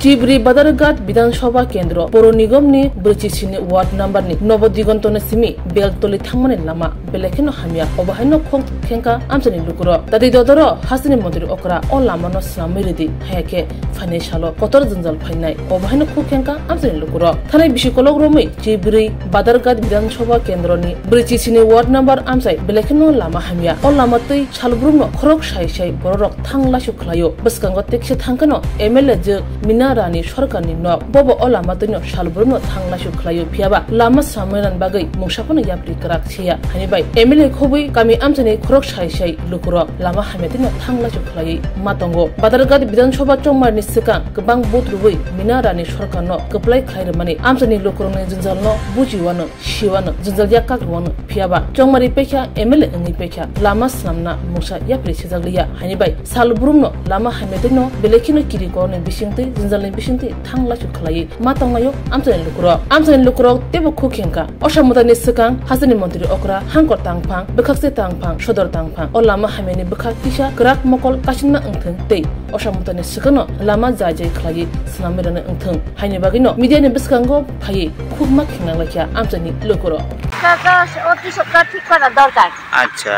चिब्री बादारघाट विधानसभा केंद्र पौर निगम नि ब्रचिसिनि ward number नि नवदिगंतन सिमी बेलतोली थांमने लामा बेलेखेनो हामिया अबहायनो खों खेंका आमसनि लुकुरो दादि ददर हासनि मन्दिर ओकरा अ लामानो स्नामिरिदि हायाके फाइनेसालो कतर जंजाल फाइनाय अबहायनो खों खेंका आमसनि लुकुरो थानाय बिसिकलग रोमै चिब्री बादारघाट विधानसभा केंद्र नि ब्रचिसिनि वार्ड नंबर आमसाय बेलेखेनो लामा हामिया अ लामातै सालब्रुमनो खरक साय बररक थांलासु खलायो बसकांग टेक्से थांकनो एमएलए ज मिना रानी सरकारनि न बबो अ लामातैनो सालब्रुमनो थांलासु खलायो फियाबा लामा सामैनान बागै मुंसाफोनो याप्रि कराक छिया हानिबाय एमएलए खोबै गामि आमसानि खरक साय लुकुरो लामा हामेतैनो थांलासु खलायै मातंगो बादारघाट विधानसभा चौमारनि सिगां गोबां बुथरुबै मिना रानी सरकारनो गप्लाय खायरमानि आमसानि लुकुरनि जंजालनो बुजिवानो शिवानो जंजाल याकाग्रवानो फियाबा चौमारि पेखा एमएलए नि पेखा लामा स्नामना मुंसा याप्रि सेजागलिया हानिबाय सालब्रुमनो लामा हामेतैनो बेलेखिनो किरिकरनि बिसिंतै जंजालनि बिसिंतै थांलासु खलायै मातंगायो आमसानि लुकुरो तेबो खुखेंका असामुदानि सिगां हाजोनि मन्त्रि अकरा हांकर तांफां बखाकसे तांफां सदर तांफां अ लामा हामेनि बखाक किसा ग्राक मकल कासिनमा अंथों तै असामुदानि सिगांनो लामा जाय खलायै स्नामिरनो अंथों हायनि बागैनो मिडियानि बिसकांगो फायै खुबमा खेंनांलाखिया आमसानि लुकुरो কাকা অতি সরকার ঠিক করা দরকার। আচ্ছা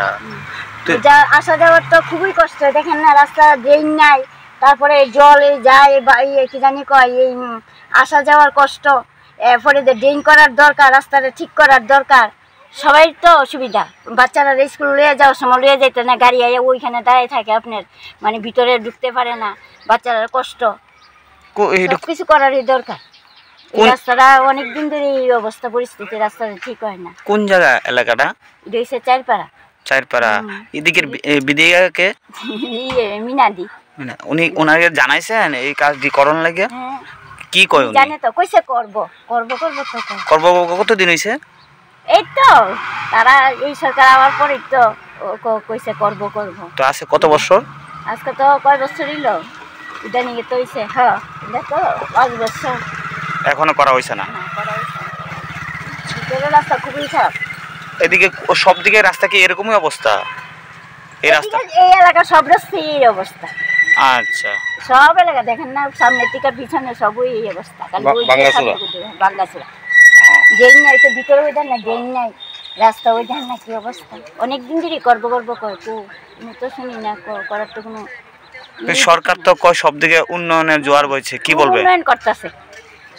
যা আসা যাওয়ার তো খুবই কষ্ট, দেখেন না রাস্তা ড্রেন নাই, তারপরে জল যায় কি জানি কয় এই আসা যাওয়ার কষ্ট, এরপরে ড্রেন করার দরকার, রাস্তাটা ঠিক করার দরকার। সবাই তো অসুবিধা, বাচ্চারা স্কুল লিয়ে যাওয়ার সময় লিয়ে যেতে না, গাড়ি আইয়া ওইখানে দাঁড়িয়ে থাকে, আপনার মানে ভিতরে ঢুকতে পারে না, বাচ্চারা কষ্ট, সব কিছু করারই দরকার। রাস্তাটা অনেক দিন ধরে এই অবস্থা পরিস্থিতি, রাস্তাটা ঠিক হয় না। কোন জায়গা এলাকাটা? চারপাড়া। এদিকে বিধায়ককে মিনাদি উনি ওনাকে জানাইছেন এই কাজটি করণ লাগে? কি কয় উনি? জানে তো, কইছে করব কতদিন হইছে? এই তো তারা এই সরকার আবার পরে তো কইছে করব। তো আছে কত বছর? আজকে তো কয় বছর হইলো এটা নিয়ে তো হইছে। হ্যাঁ এটা তো 5 বছর এখনো করা হইছে না। রাস্তা খুবই খারাপ। এদিকে সব দিকে রাস্তা কি এরকমই অবস্থা? এই রাস্তা এই এলাকা সব রাস্তায় এই অবস্থা। আচ্ছা সব এলাকা দেখেন না, সামনের দিকে পিছনে সবই এই অবস্থা। বাংলাচুরা ড্রেন নাই, তো ভিতরে ওই ধান না ড্রেন নাই, রাস্তা ওই ধান না, কি অবস্থা। অনেকদিন ধরে করব তো শুনি না, করার তো কোনো। সরকার তো কয় সব দিকে উন্নয়নের জোয়ার বইছে, কি বলবে? উন্নয়ন করতেছে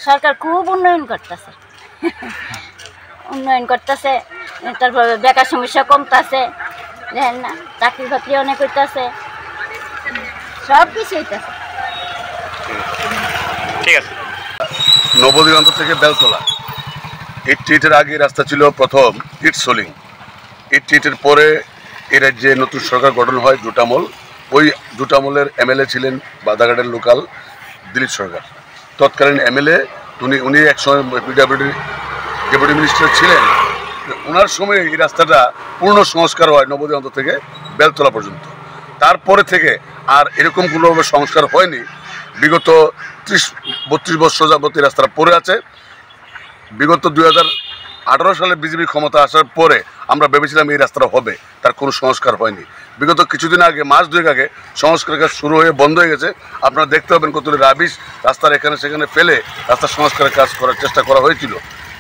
সরকার, খুব উন্নয়ন করতেছে তারপরে বেকার সমস্যা কমতেছে, দেখেন না, চাকরি বাকরি অনেক হইতেছে, সব কিছু হইতেছে। ঠিক আছে। নবদিগন্ত থেকে বেলতলা ইটের আগে রাস্তা ছিল প্রথম ইটসোলিং। ইটের পরে এই রাজ্যে নতুন সরকার গঠন হয় জুটামল। ওই জুটামলের এমএলএ ছিলেন বাদাঘাটের লোকাল দিলীপ সরকার, তৎকালীন এমএলএ। উনি একসময় পিডব্লিউডি ডেপুটি মিনিস্টার ছিলেন। ওনার সময় এই রাস্তাটা পূর্ণ সংস্কার হয় নবদিগন্ত থেকে বেলতলা পর্যন্ত। তারপরে থেকে আর এরকম কোনোভাবে সংস্কার হয়নি। বিগত 30-32 বছর যাবত এই রাস্তাটা পড়ে আছে। বিগত 2018 সালে বিজেপি ক্ষমতা আসার পরে আমরা ভেবেছিলাম এই রাস্তাটা হবে, তার কোনো সংস্কার হয়নি। বিগত কিছুদিন আগে, মাস 2 আগে সংস্কার কাজ শুরু হয়ে বন্ধ হয়ে গেছে। আপনারা দেখতে পাবেন কতগুলো রাবিশ রাস্তার এখানে সেখানে ফেলে রাস্তার সংস্কারের কাজ করার চেষ্টা করা হয়েছিল।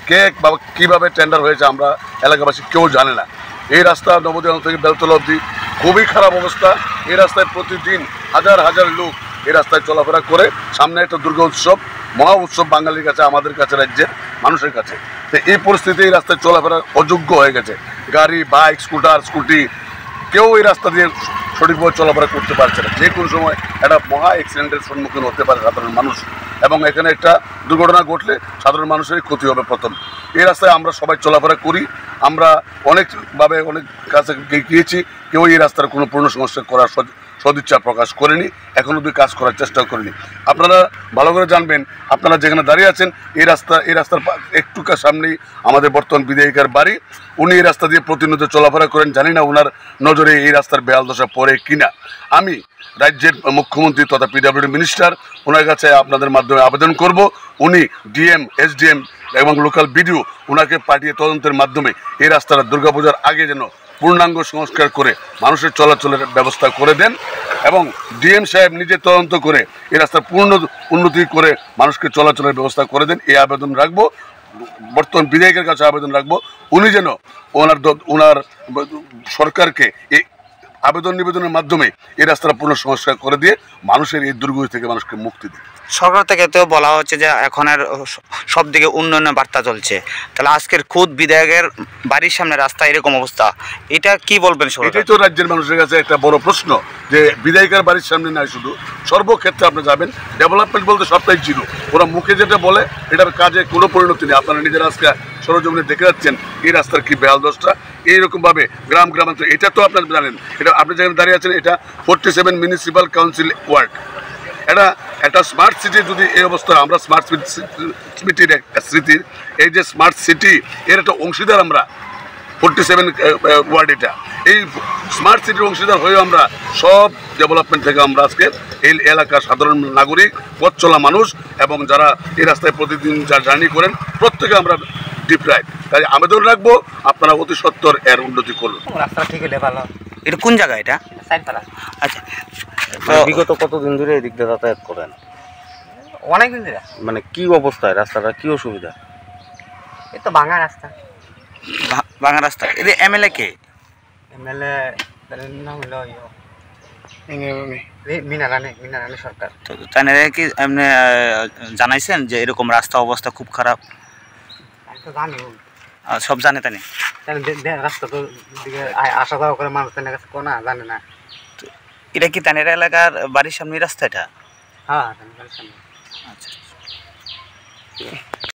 কে বা কীভাবে টেন্ডার হয়েছে আমরা এলাকাবাসী কেউ জানে না। এই রাস্তা নবদিগন্ত থেকে বেলতলা অবধি খুবই খারাপ অবস্থা। এই রাস্তায় প্রতিদিন হাজার হাজার লোক এই রাস্তায় চলাফেরা করে। সামনে একটা দুর্গা উৎসব, মহা উৎসব বাঙালির কাছে, আমাদের কাছে, রাজ্যের মানুষের কাছে। তো এই পরিস্থিতি এই রাস্তায় চলাফেরা অযোগ্য হয়ে গেছে। গাড়ি, বাইক, স্কুটি কেউ এই রাস্তা দিয়ে সঠিকভাবে চলাফেরা করতে পারছে না। যে কোনো সময় একটা মহা অ্যাক্সিডেন্টের সম্মুখীন হতে পারে সাধারণ মানুষ, এবং এখানে একটা দুর্ঘটনা ঘটলে সাধারণ মানুষেরই ক্ষতি হবে প্রথম। এই রাস্তায় আমরা সবাই চলাফেরা করি, আমরা অনেকভাবে অনেক কাছে গিয়েছি, কেউ এই রাস্তার কোনো পূর্ণ সংস্কার করার সদিচ্ছা প্রকাশ করেনি, এখনও অবধি কাজ করার চেষ্টা করেনি। আপনারা ভালো করে জানবেন, আপনারা যেখানে দাঁড়িয়ে আছেন এই রাস্তার একটু সামনেই আমাদের বর্তমান বিধায়িকার বাড়ি। উনি এই রাস্তা দিয়ে প্রতিনিয়ত চলাফেরা করেন, জানি না ওনার নজরে এই রাস্তার বেহাল দশা পড়ে কিনা। আমি রাজ্যের মুখ্যমন্ত্রী তথা পিডব্লিউডি মিনিস্টার, ওনার কাছে আপনাদের মাধ্যমে আবেদন করব, উনি ডিএম, এসডিএম এবং লোকাল বিডিও ওনাকে পাঠিয়ে তদন্তের মাধ্যমে এই রাস্তাটা দুর্গাপূজার আগে যেন পূর্ণাঙ্গ সংস্কার করে মানুষের চলাচলের ব্যবস্থা করে দেন এবং ডিএম সাহেব নিজে তদন্ত করে এই রাস্তার পূর্ণ উন্নতি করে মানুষকে চলাচলের ব্যবস্থা করে দেন এই আবেদন রাখবো। বর্তমান বিধায়কের কাছে আবেদন রাখবো উনি যেন ওনার সরকারকে এই আবেদন নিবেদনের মাধ্যমে এই রাস্তাটা পূর্ণ সংস্কার করে দিয়ে মানুষের এই দুর্গতি থেকে মানুষকে মুক্তি দেয়। সরকার থেকে তো বলা হচ্ছে যে এখন আর সব দিকে উন্নয়নের বার্তা চলছে, তাহলে আজকের খুদ বিধায়কের বাড়ির সামনে রাস্তা এরকম অবস্থা, এটা কি বলবেন? এটাই তো রাজ্যের মানুষের কাছে একটা বড় প্রশ্ন যে বিধায়কের বাড়ির সামনে নয়, শুধু সর্বক্ষেত্রে আপনি যাবেন ডেভেলপমেন্ট বলতে সবটাই জিরো। ওরা মুখে যেটা বলে এটার কাজে কোনো পরিণতি নেই। আপনারা নিজেরা আজকে সরজমিনে দেখে যাচ্ছেন এই রাস্তার কি বেহাল দশা। এইরকমভাবে গ্রামাঞ্চল, এটা তো আপনারা জানেন, এটা আপনি যেখানে দাঁড়িয়ে আছেন এটা 47 মিউনিসিপ্যাল কাউন্সিল ওয়ার্ড। একটা স্মার্ট সিটি যদি এই অবস্থা, আমরা স্মার্ট সিটির স্মৃতির এই যে স্মার্ট সিটি এর একটা অংশীদার আমরা 47 ওয়ার্ড। এটা এই স্মার্ট সিটির অংশীদার হয়েও আমরা সব ডেভেলপমেন্ট থেকে আমরা আজকে এই এলাকার সাধারণ নাগরিক, পথ চলা মানুষ এবং যারা এই রাস্তায় প্রতিদিন যা জার্নি করেন প্রত্যেকে আমরা ডিপ্রাইভ। তাই আবেদন রাখবো আপনারা অতি সত্বর এর উন্নতি করুন। রাস্তা ঠিক হলে ভালো। এটা কোন জায়গা এটা? সাইডপাড়া। আচ্ছা, বিগত কতদিন ধরে এদিক দিয়ে যাতায়াত করেন? অনেকদিন ধরে। মানে কি অবস্থায় রাস্তাটা, কি অসুবিধা? এই তো ভাঙা রাস্তা। ভাঙা রাস্তা। এটা এমএলএ কে? এমএলএ নাম হলো মিনারানী সরকার। তো তাই কি এমনি জানাইছেন যে এরকম রাস্তা অবস্থা খুব খারাপ? আমি তো জানি, সব জানে তাই রাস্তা তো দিকে আসা যাওয়া করে মানুষ তার কাছে কোনা জানে না। এটা কি তানের এলাকার বাড়ির সামনে রাস্তা এটা? হ্যাঁ। আচ্ছা।